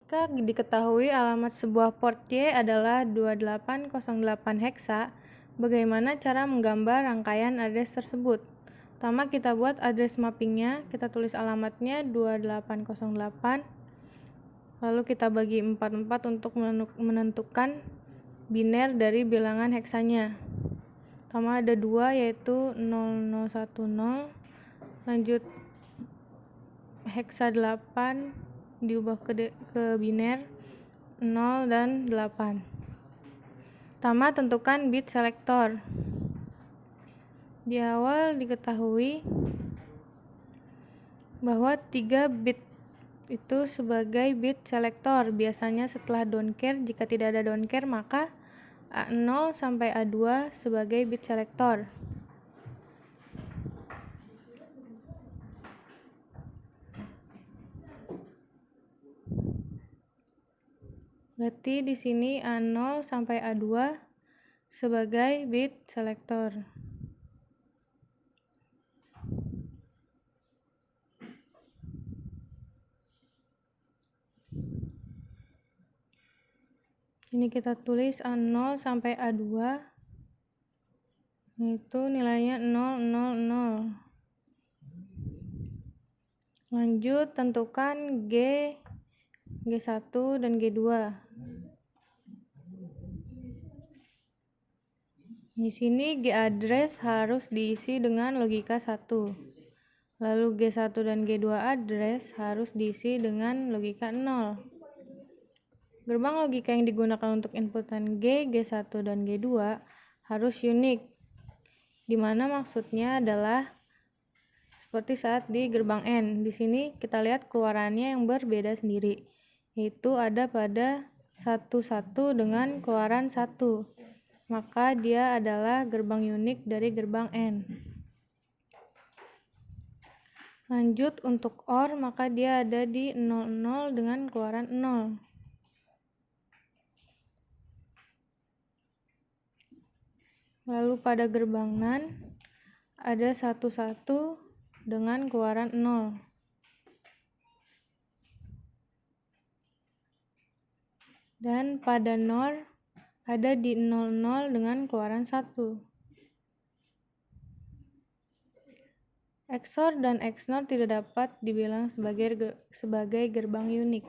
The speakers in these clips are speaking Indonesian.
Jika diketahui alamat sebuah port Y adalah 2808 heksa, bagaimana cara menggambar rangkaian address tersebut? Pertama, kita buat address mappingnya, kita tulis alamatnya 2808, lalu kita bagi 44 untuk menentukan biner dari bilangan heksanya. Pertama ada 2 yaitu 0010, lanjut heksa 8 diubah ke biner 0 dan 8. Pertama, tentukan bit selektor. Di awal diketahui bahwa 3 bit itu sebagai bit selektor. Biasanya setelah don't care, jika tidak ada don't care maka A0 sampai A2 sebagai bit selektor. Berarti di sini A0 sampai A2 sebagai bit selektor. Ini kita tulis A0 sampai A2 yaitu nilainya 000. Lanjut tentukan G1 dan G2. Di sini G address harus diisi dengan logika 1. Lalu G1 dan G2 address harus diisi dengan logika 0. Gerbang logika yang digunakan untuk inputan G1 dan G2 harus unik, di mana maksudnya adalah seperti saat di gerbang N. Di sini kita lihat keluarannya yang berbeda sendiri, yaitu ada pada 11 dengan keluaran 1. Maka dia adalah gerbang unik dari gerbang N. Lanjut untuk OR, maka dia ada di 00 dengan keluaran 0. Lalu pada gerbang NAND ada 11 dengan keluaran 0. Dan pada NOR ada di 00 dengan keluaran 1. XOR dan XNOR tidak dapat dibilang sebagai gerbang unik.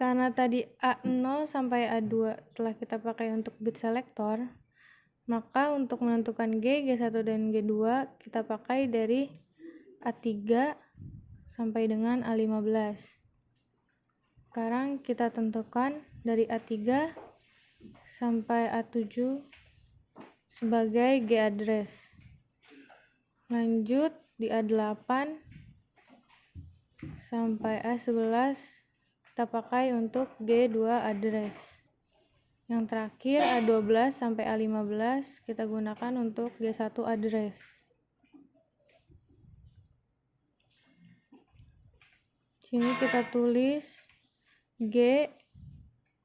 Karena tadi A0 sampai A2 telah kita pakai untuk bit selektor, maka untuk menentukan G1 dan G2 kita pakai dari A3 sampai dengan A15. Sekarang kita tentukan dari A3 sampai A7 sebagai G address. Lanjut di A8 sampai A11 kita pakai untuk G2 address. Yang terakhir A12 sampai A15 kita gunakan untuk G1 address. Sini kita tulis G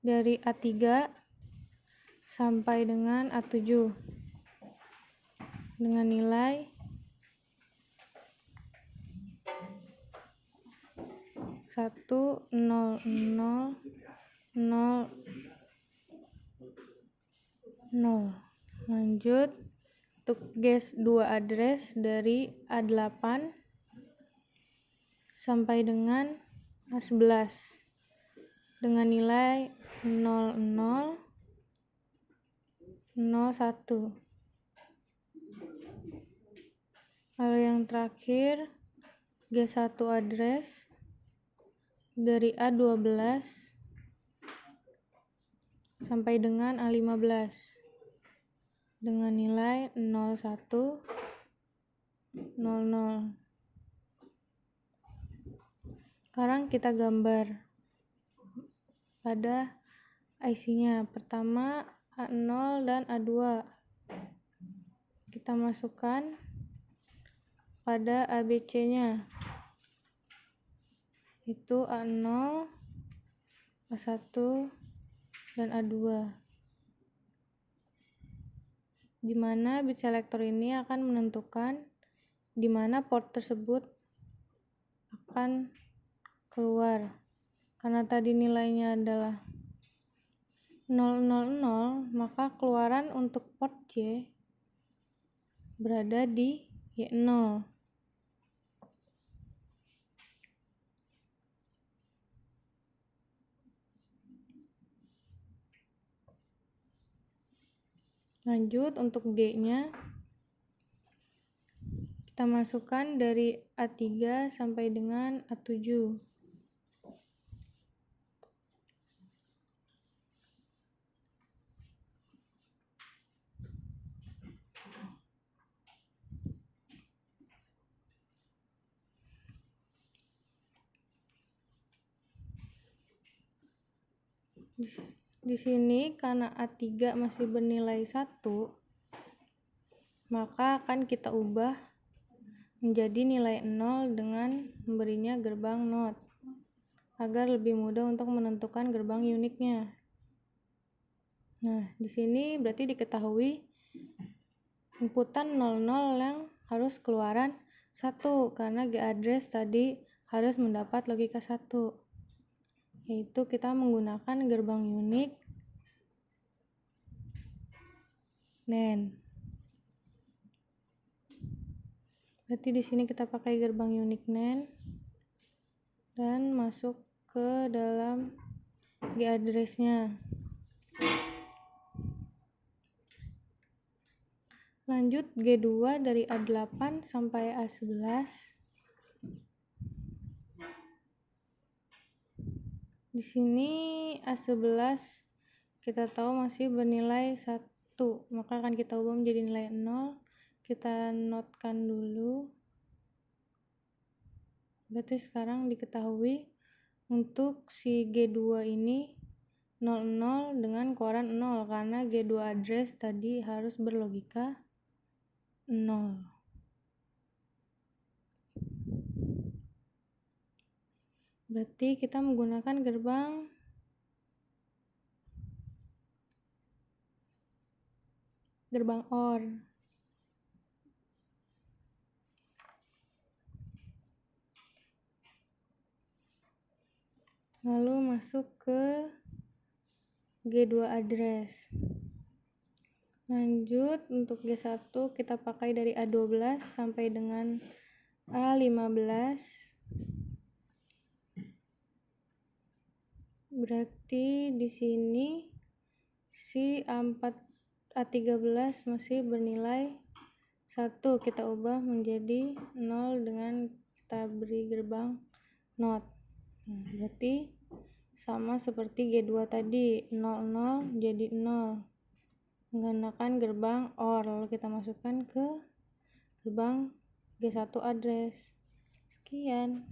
dari A3 sampai dengan A7 dengan nilai 10000. Lanjut untuk G2 address dari A8 sampai dengan A11 dengan nilai 0001. Lalu yang terakhir G1 address dari A12 sampai dengan A15 dengan nilai 0100. Sekarang kita gambar pada IC-nya. Pertama A0 dan A2 kita masukkan pada ABC-nya, itu A0, A1, dan A2, di mana bit selektor ini akan menentukan di mana port tersebut akan keluar. Karena tadi nilainya adalah 000, maka keluaran untuk port Y berada di Y0. Lanjut, untuk G-nya kita masukkan dari A3 sampai dengan A7. Di sini karena A3 masih bernilai 1, maka akan kita ubah menjadi nilai 0 dengan memberinya gerbang NOT agar lebih mudah untuk menentukan gerbang uniknya. Nah, di sini berarti diketahui inputan 00 yang harus keluaran 1 karena G address tadi harus mendapat logika 1. Yaitu kita menggunakan gerbang unik NAND. Berarti di sini kita pakai gerbang unik NAND dan masuk ke dalam G address-nya. Lanjut G2 dari A8 sampai A11. Di sini A11 kita tahu masih bernilai 1, maka akan kita ubah menjadi nilai 0. Kita notkan dulu. Berarti sekarang diketahui untuk si G2 ini 00 dengan keluaran 0 karena G2 address tadi harus berlogika 0. Berarti kita menggunakan gerbang OR. Lalu masuk ke G2 address. Lanjut untuk G1 kita pakai dari A12 sampai dengan A15. Berarti di sini si A13 masih bernilai 1, kita ubah menjadi 0 dengan kita beri gerbang NOT. Nah, berarti sama seperti G2 tadi, 00 jadi 0. Menggunakan gerbang OR, lalu kita masukkan ke gerbang G1 address. Sekian.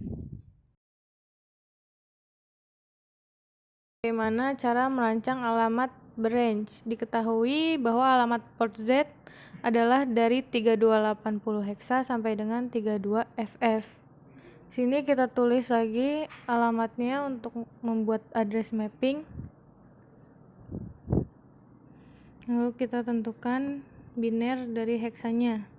Bagaimana cara merancang alamat branch? Diketahui bahwa alamat port Z adalah dari 3280 hexa sampai dengan 32FF. Sini kita tulis lagi alamatnya untuk membuat address mapping. Lalu kita tentukan biner dari heksanya.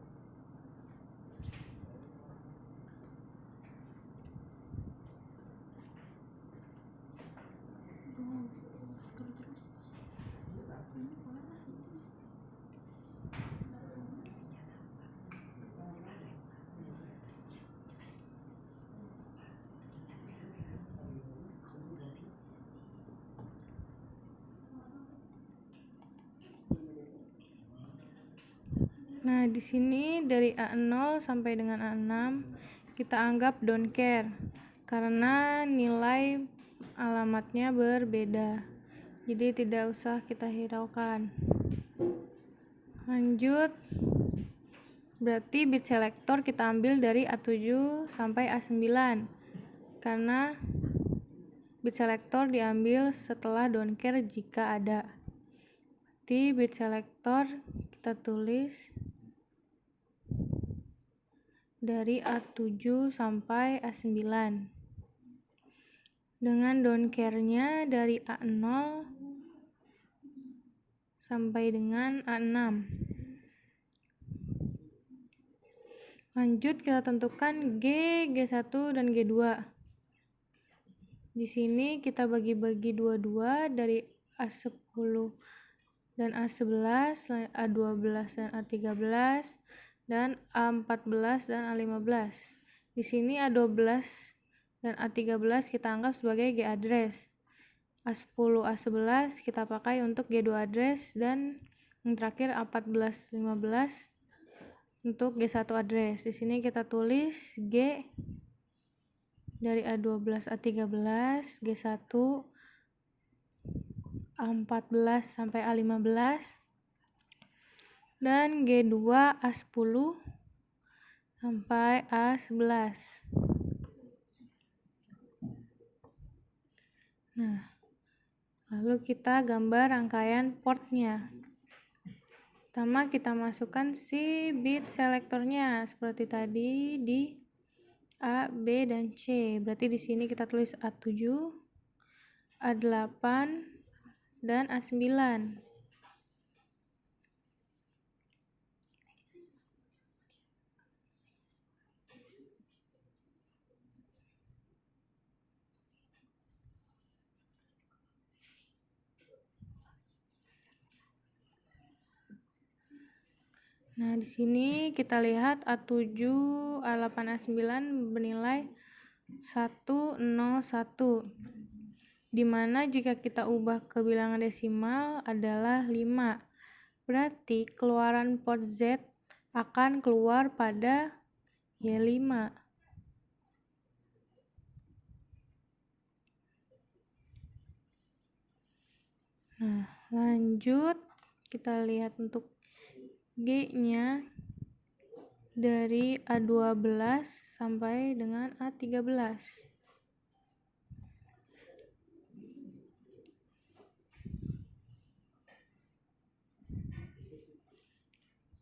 Nah, di sini dari A0 sampai dengan A6 kita anggap don't care karena nilai alamatnya berbeda. Jadi tidak usah kita hiraukan. Lanjut. Berarti bit selector kita ambil dari A7 sampai A9 karena bit selector diambil setelah don't care jika ada. Berarti bit selector kita tulis dari A7 sampai A9 dengan don't care-nya dari A0 sampai dengan A6. Lanjut kita tentukan G1 dan G2. Di sini kita bagi-bagi dua-dua dari A10 dan A11, A12 dan A13, dan A14 dan A15. Di sini A12 dan A13 kita anggap sebagai G address. A10, A11 kita pakai untuk G2 address, dan yang terakhir A14, 15 untuk G1 address. Di sini kita tulis G dari A12, A13, G1, A14 sampai A15, dan G2 A10 sampai A11. Nah, lalu kita gambar rangkaian portnya. Pertama kita masukkan si bit selektornya seperti tadi di A, B, dan C. Berarti di sini kita tulis A7, A8, dan A9. Nah, di sini kita lihat A7, A8, A9 bernilai 101. Dimana jika kita ubah ke bilangan desimal adalah 5. Berarti keluaran port Z akan keluar pada Y5. Nah, lanjut kita lihat untuk G-nya dari A12 sampai dengan A13.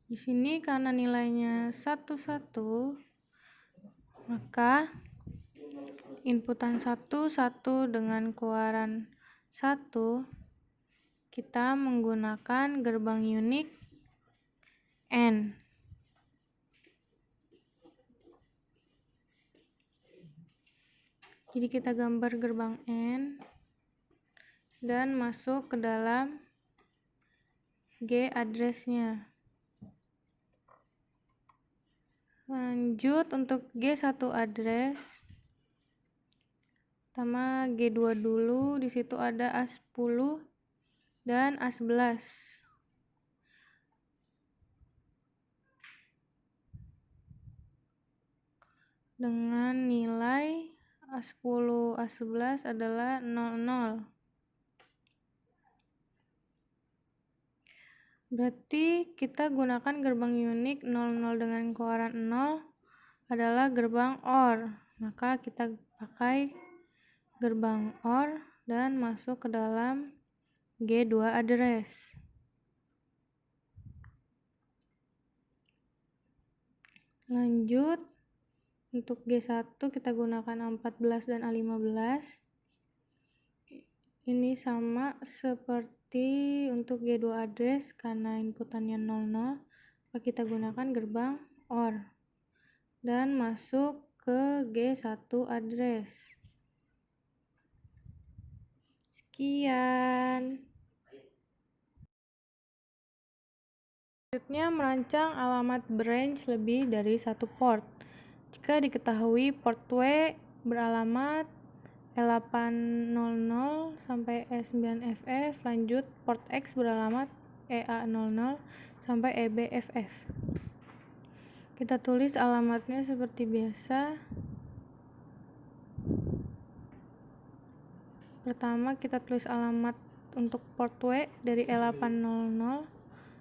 Di sini karena nilainya 11, maka inputan 1 dengan keluaran 1 kita menggunakan gerbang unik N. Jadi kita gambar gerbang N dan masuk ke dalam G address-nya. Lanjut untuk G1 address. Pertama G2 dulu, di situ ada A10 dan A11. Dengan nilai A10, A11 adalah 00. Berarti kita gunakan gerbang unik 00 dengan keluaran 0 adalah gerbang OR. Maka kita pakai gerbang OR dan masuk ke dalam G2 address. Lanjut untuk G1 kita gunakan A14 dan A15. Ini sama seperti untuk G2 address karena inputannya 00, maka kita gunakan gerbang OR dan masuk ke G1 address. Sekian. Selanjutnya merancang alamat branch lebih dari satu port. Jika diketahui port W beralamat E800 sampai E9FF, lanjut port X beralamat EA00 sampai EBFF. Kita tulis alamatnya seperti biasa. Pertama kita tulis alamat untuk port W dari E800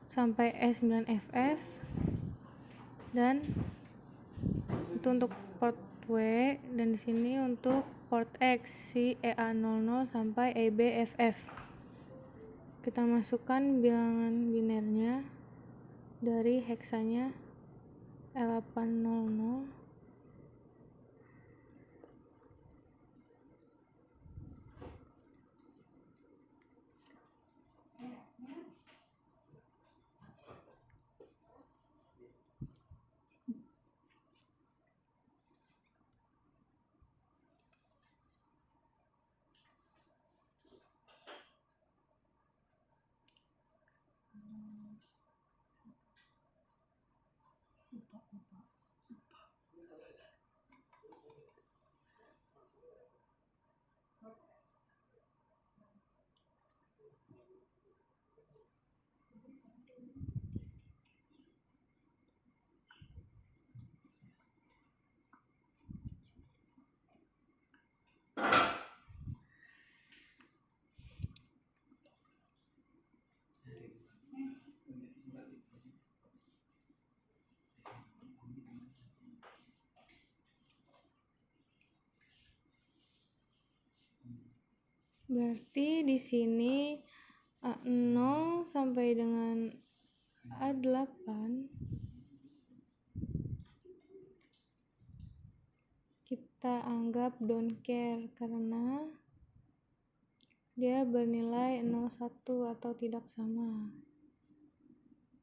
sampai E9FF, dan itu untuk port W, dan di sini untuk port X si EA00 sampai EBFF. Kita masukkan bilangan binernya dari heksanya E800. Berarti di sini A0 sampai dengan A8 kita anggap don't care karena dia bernilai 01 atau tidak sama.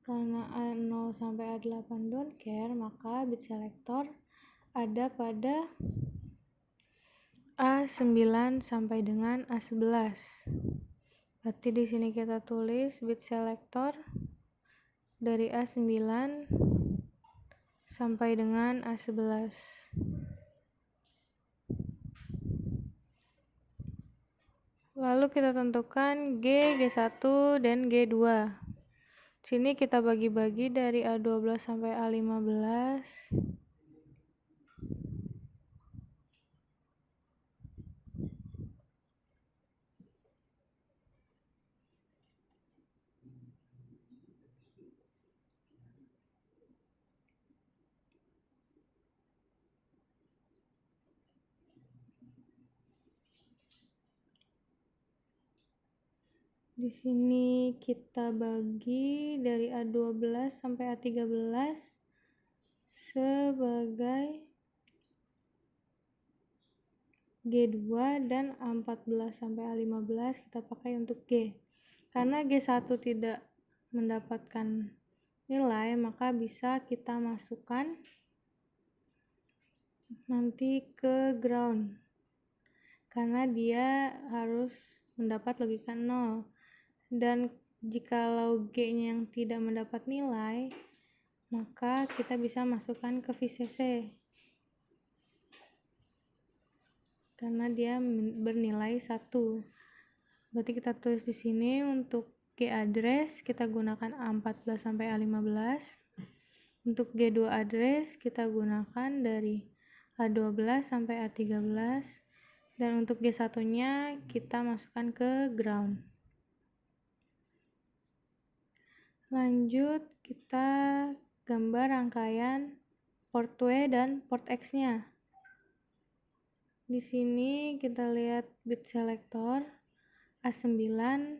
Karena A0 sampai A8 don't care, maka bit selector ada pada A9 sampai dengan A11. Berarti di sini kita tulis bit selector dari A9 sampai dengan A11. Lalu kita tentukan G, G1, dan G2. Sini kita bagi-bagi dari A12 sampai A15. Di sini kita bagi dari A12 sampai A13 sebagai G2 dan A14 sampai A15 kita pakai untuk G. Karena G1 tidak mendapatkan nilai, maka bisa kita masukkan nanti ke ground. Karena dia harus mendapat logika 0. Dan jikalau G-nya yang tidak mendapat nilai, maka kita bisa masukkan ke VCC. Karena dia bernilai 1. Berarti kita tulis di sini untuk G address kita gunakan A14 sampai A15. Untuk G2 address kita gunakan dari A12 sampai A13. Dan untuk G1-nya kita masukkan ke ground. Lanjut, kita gambar rangkaian port W dan port X-nya. Di sini kita lihat bit selector A9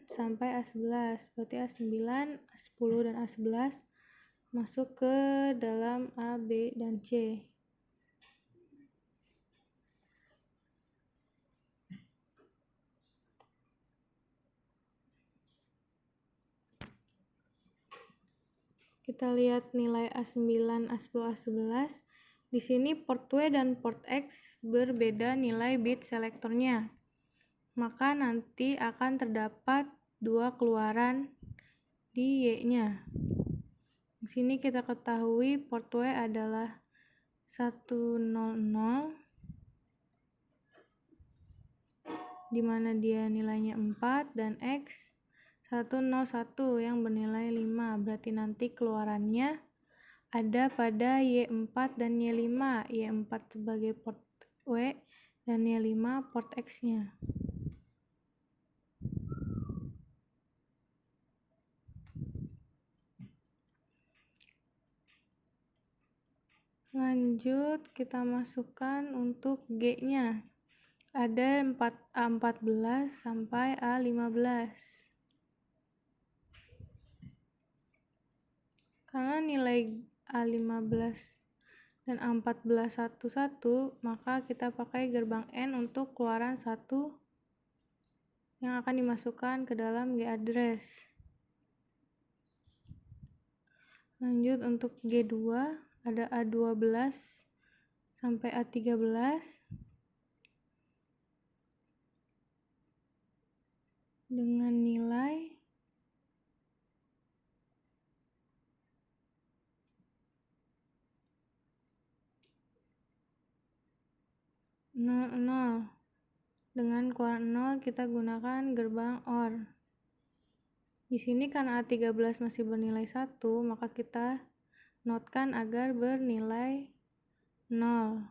sampai A11. Berarti A9, A10, dan A11 masuk ke dalam A, B, dan C. Kita lihat nilai A9, A10, A11. Di sini port W dan port X berbeda nilai bit selektornya. Maka nanti akan terdapat 2 keluaran di Y-nya. Di sini kita ketahui port W adalah 100, di mana dia nilainya 4, dan X 101 yang bernilai 5. Berarti nanti keluarannya ada pada Y4 dan Y5. Y4 sebagai port W dan Y5 port X-nya. Lanjut, kita masukkan untuk G-nya. Ada A14 sampai A15. Karena nilai A15 dan A14 1, maka kita pakai gerbang N untuk keluaran 1 yang akan dimasukkan ke dalam G address. Lanjut, untuk G2 ada A12 sampai A13 dengan nilai 0. Dengan keluaran 0 kita gunakan gerbang OR. Di sini karena A13 masih bernilai 1, maka kita notkan agar bernilai 0.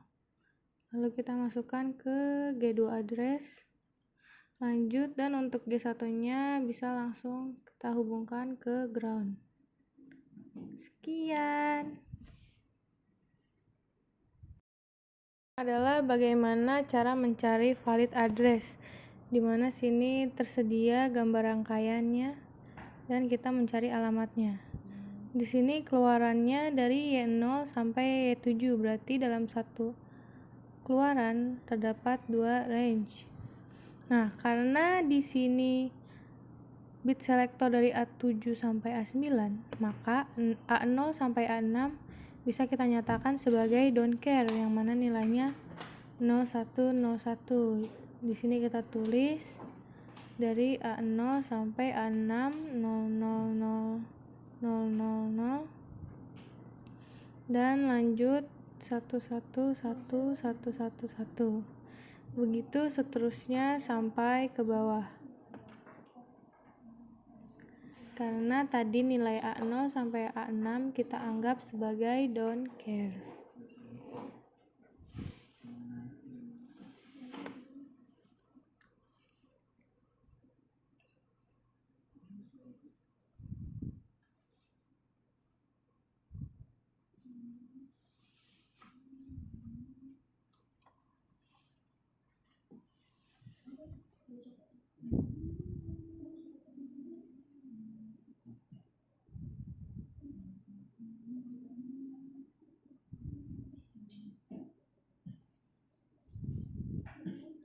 Lalu kita masukkan ke G2 address. Lanjut, dan untuk G1-nya bisa langsung kita hubungkan ke ground. Sekian. Adalah bagaimana cara mencari valid address, di mana sini tersedia gambar rangkaiannya dan kita mencari alamatnya. Di sini keluarannya dari Y0 sampai Y7, berarti dalam satu keluaran terdapat 2 range. Nah, karena di sini bit selektor dari A7 sampai A9, maka A0 sampai A6 bisa kita nyatakan sebagai don't care, yang mana nilainya 0101. Di sini kita tulis dari A0 sampai A6 000 dan lanjut 111111. Begitu seterusnya sampai ke bawah. Karena tadi nilai A0 sampai A6 kita anggap sebagai don't care.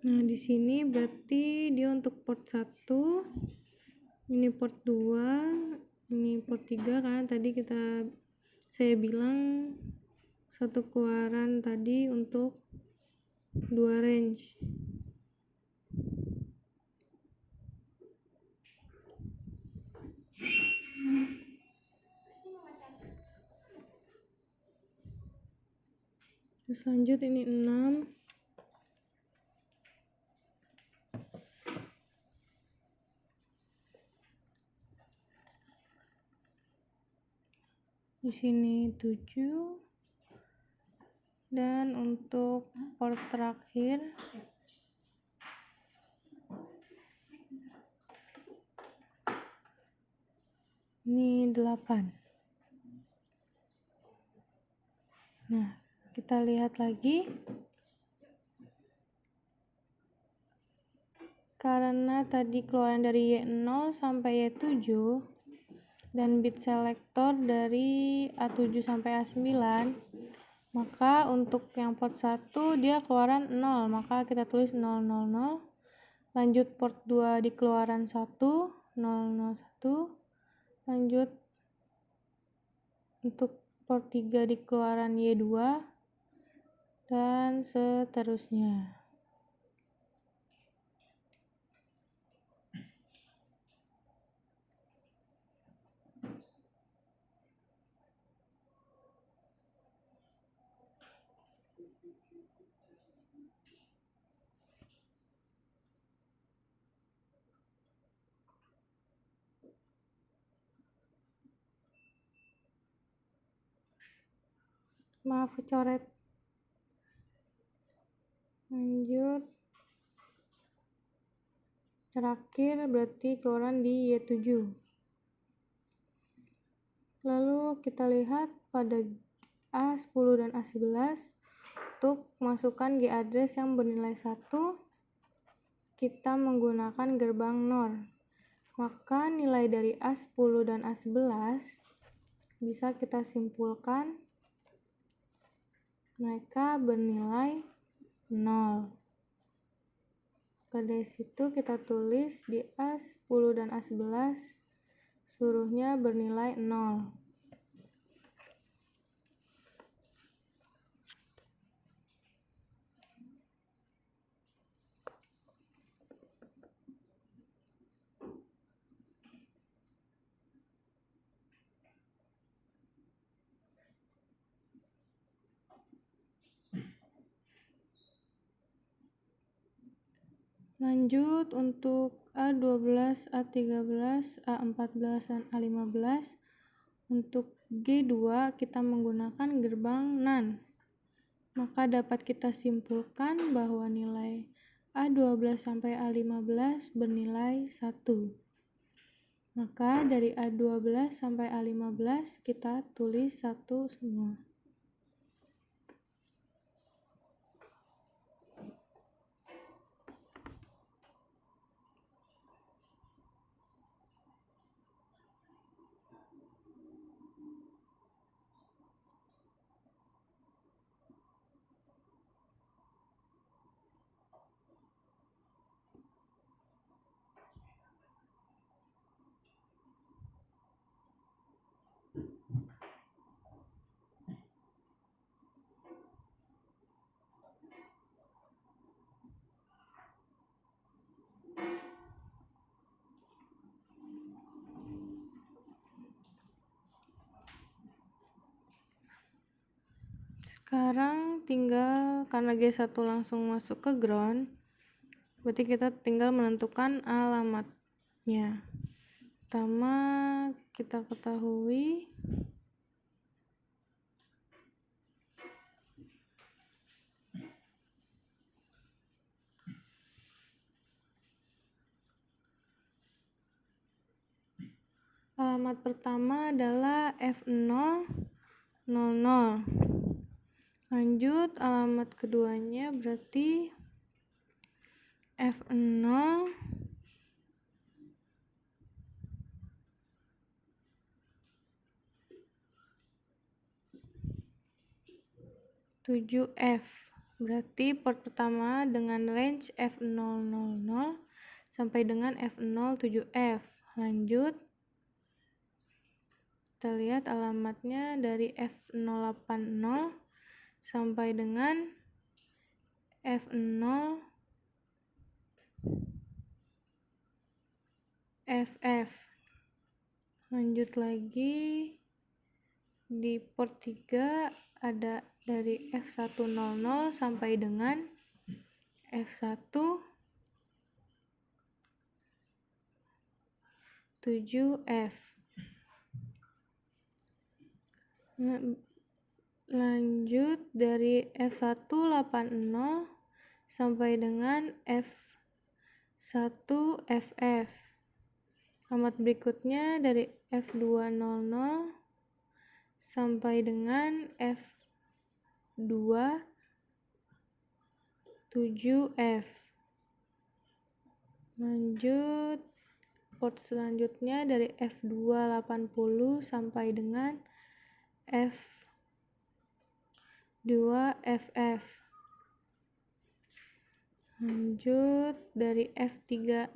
Nah, di sini berarti dia untuk port 1, ini port 2, ini port 3, karena tadi saya bilang satu keluaran tadi untuk 2 range. Terus lanjut ini 6. Di sini 7. Dan untuk port terakhir ini 8. Nah, kita lihat lagi. Karena tadi keluaran dari Y0 sampai Y7 dan bit selektor dari A7 sampai A9, maka untuk yang port 1 dia keluaran 0, maka kita tulis 000. Lanjut port 2 di keluaran 1, 001. Lanjut untuk port 3 di keluaran Y2 dan seterusnya. Maaf coret. Lanjut terakhir berarti keluaran di Y7. Lalu kita lihat pada A10 dan A11 untuk masukkan G address yang bernilai 1, kita menggunakan gerbang NOR. Maka nilai dari A10 dan A11 bisa kita simpulkan mereka bernilai 0. Dari situ kita tulis di A10 dan A11 suruhnya bernilai 0. Lanjut untuk A12, A13, A14, dan A15. Untuk G2 kita menggunakan gerbang NaN. Maka dapat kita simpulkan bahwa nilai A12 sampai A15 bernilai 1. Maka dari A12 sampai A15 kita tulis 1 semua. Sekarang tinggal, karena G1 langsung masuk ke ground, berarti kita tinggal menentukan alamatnya. Pertama kita ketahui alamat pertama adalah F0, 00. Lanjut, alamat keduanya berarti F0, 7F. Berarti port pertama dengan range F000 sampai dengan F07F. Lanjut, kita lihat alamatnya dari F080 sampai dengan F0FF. Lanjut lagi, di port 3 ada dari F100 sampai dengan F17F. Lanjut dari F180 sampai dengan F1FF. Alamat berikutnya dari F200 sampai dengan F27F. Lanjut, port selanjutnya dari F280 sampai dengan F2FF. Lanjut dari F300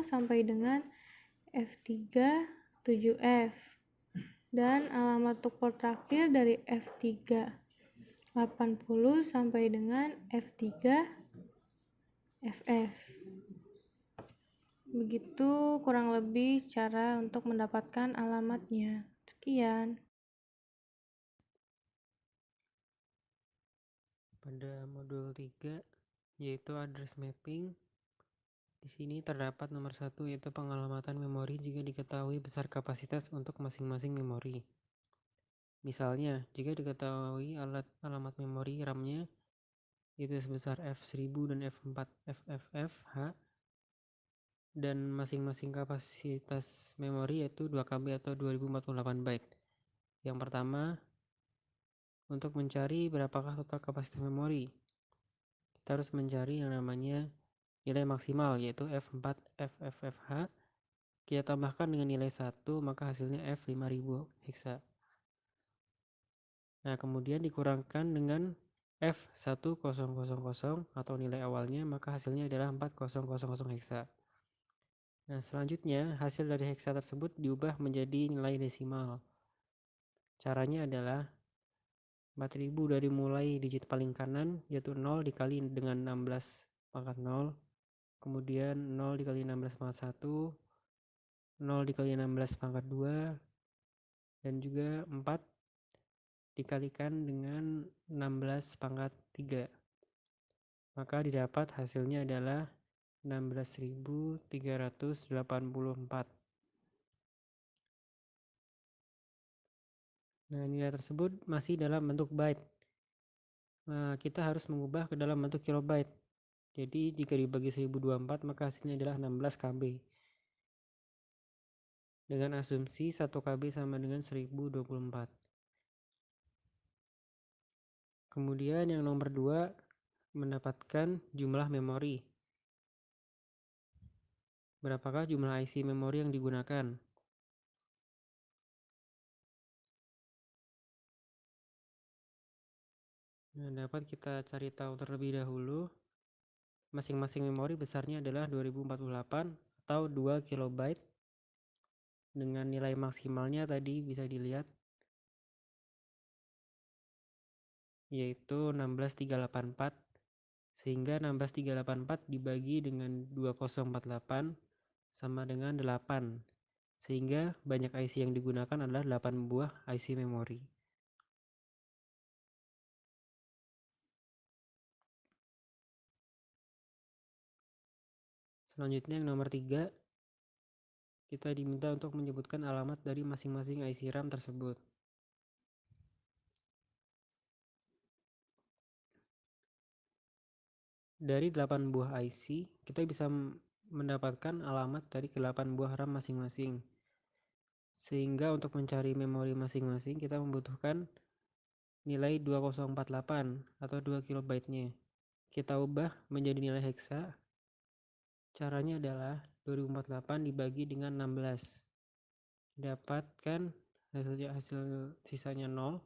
sampai dengan F37F. Dan alamat untuk port terakhir dari F380 sampai dengan F3FF. Begitu kurang lebih cara untuk mendapatkan alamatnya. Sekian. Pada modul 3 yaitu address mapping, di sini terdapat nomor 1 yaitu pengalamatan memori jika diketahui besar kapasitas untuk masing-masing memori. Misalnya, jika diketahui alamat memori RAM-nya yaitu sebesar F1000 dan F4FFH dan masing-masing kapasitas memori yaitu 2KB atau 2048 byte. Yang pertama, untuk mencari berapakah total kapasitas memori, kita harus mencari yang namanya nilai maksimal yaitu F4FFH. Kita tambahkan dengan nilai 1, maka hasilnya F5000 heksa. Nah, kemudian dikurangkan dengan F1000 atau nilai awalnya, maka hasilnya adalah 4000 heksa. Nah, selanjutnya hasil dari heksa tersebut diubah menjadi nilai desimal. Caranya adalah 4000 dari mulai digit paling kanan yaitu 0 dikali dengan 16 pangkat 0, kemudian 0 dikali 16 pangkat 1, 0 dikali 16 pangkat 2, dan juga 4 dikalikan dengan 16 pangkat 3. Maka didapat hasilnya adalah 16.384. Nah, nilai tersebut masih dalam bentuk byte. Nah, kita harus mengubah ke dalam bentuk kilobyte. Jadi jika dibagi 1024 maka hasilnya adalah 16 KB. Dengan asumsi 1 KB sama dengan 1024. Kemudian yang nomor 2 mendapatkan jumlah memori. Berapakah jumlah IC memori yang digunakan? Nah, dapat kita cari tahu terlebih dahulu. Masing-masing memori besarnya adalah 2048 atau 2 KB. Dengan nilai maksimalnya tadi bisa dilihat yaitu 16.384, sehingga 16.384 dibagi dengan 2048 sama dengan 8, sehingga banyak IC yang digunakan adalah 8 buah IC memori. Selanjutnya yang nomor 3, kita diminta untuk menyebutkan alamat dari masing-masing IC RAM tersebut. Dari 8 buah IC, kita bisa mendapatkan alamat dari ke-8 buah RAM masing-masing. Sehingga untuk mencari memori masing-masing kita membutuhkan nilai 2048 atau 2 KB-nya. Kita ubah menjadi nilai heksa. Caranya adalah 2048 dibagi dengan 16. Dapatkan hasil sisanya 0.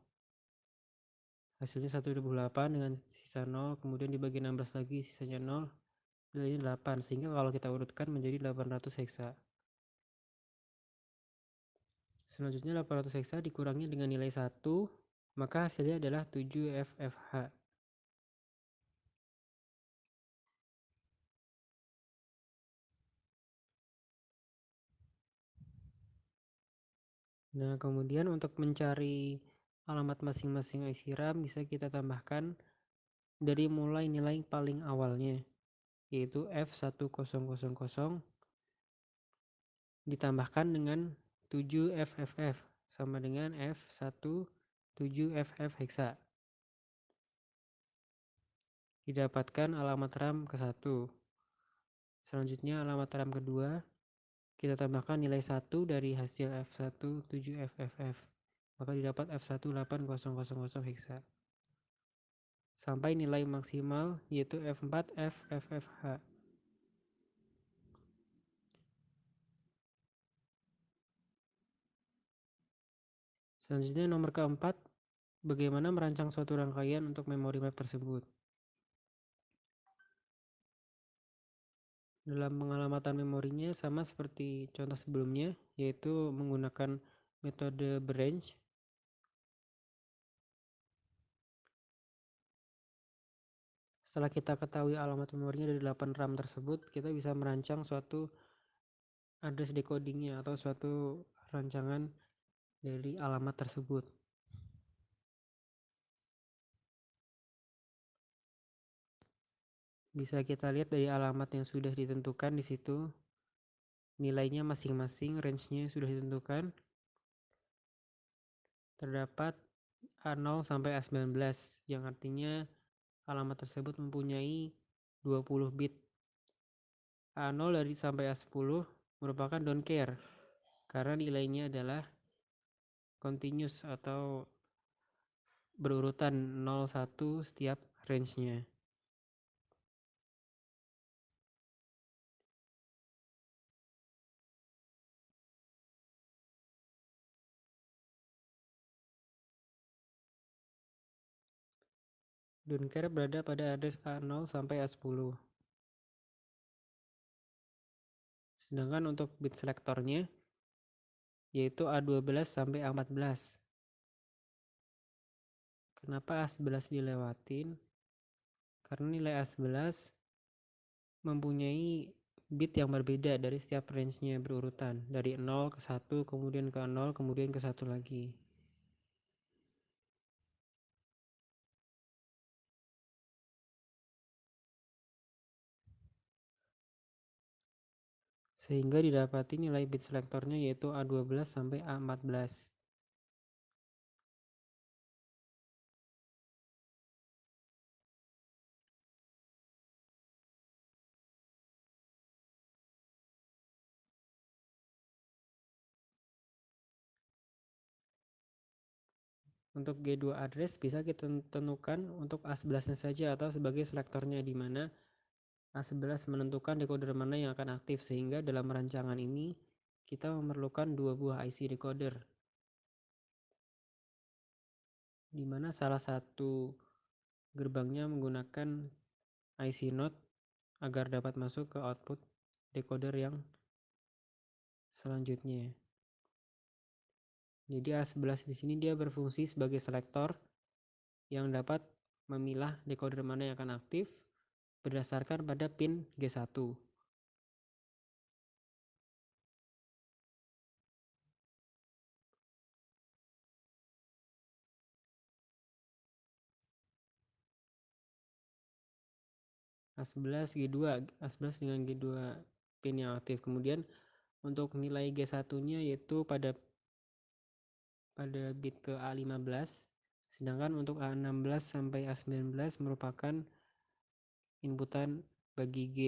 Hasilnya 128 dengan sisa 0, kemudian dibagi 16 lagi sisanya 0, nilainya 8, sehingga kalau kita urutkan menjadi 800 heksa. Selanjutnya 800 heksa dikurangi dengan nilai 1, maka hasilnya adalah 7 FFH. Nah, kemudian untuk mencari alamat masing-masing IC RAM bisa kita tambahkan dari mulai nilai paling awalnya, yaitu F1000 ditambahkan dengan 7 FFF sama dengan F17FF heksa. Didapatkan alamat RAM ke-1. Selanjutnya alamat RAM kedua, kita tambahkan nilai 1 dari hasil F17FFF, maka didapat F18000 heksa. Sampai nilai maksimal yaitu F4FFFH. Selanjutnya nomor keempat, bagaimana merancang suatu rangkaian untuk memory map tersebut. Dalam pengalamatan memorinya sama seperti contoh sebelumnya, yaitu menggunakan metode branch. Setelah kita ketahui alamat memorinya dari 8 RAM tersebut, kita bisa merancang suatu address decodingnya atau suatu rancangan dari alamat tersebut. Bisa kita lihat dari alamat yang sudah ditentukan di situ, nilainya masing-masing, range-nya sudah ditentukan. Terdapat A0 sampai A19, yang artinya alamat tersebut mempunyai 20 bit. A0 dari sampai A10 merupakan don't care, karena nilainya adalah continuous atau berurutan 0-1 setiap range-nya. Don't care berada pada address A0 sampai A10. Sedangkan untuk bit selektornya yaitu A12 sampai A14. Kenapa A11 dilewatin? Karena nilai A11 mempunyai bit yang berbeda dari setiap range-nya berurutan, dari 0 ke 1, kemudian ke 0, kemudian ke 1 lagi. sehingga didapati nilai bit selektornya yaitu A12 sampai A14. Untuk G2 address bisa kita tentukan untuk A11-nya saja atau sebagai selektornya, di mana A11 menentukan decoder mana yang akan aktif, sehingga dalam rancangan ini kita memerlukan 2 buah IC decoder, di mana salah satu gerbangnya menggunakan IC NOT agar dapat masuk ke output decoder yang selanjutnya. Jadi A11 di sini dia berfungsi sebagai selektor yang dapat memilah decoder mana yang akan aktif berdasarkan pada pin G1. A11 G2, A11 dengan G2 pin yang aktif. Kemudian untuk nilai G1-nya yaitu pada bit ke A15, sedangkan untuk A16 sampai A19 merupakan inputan bagi G.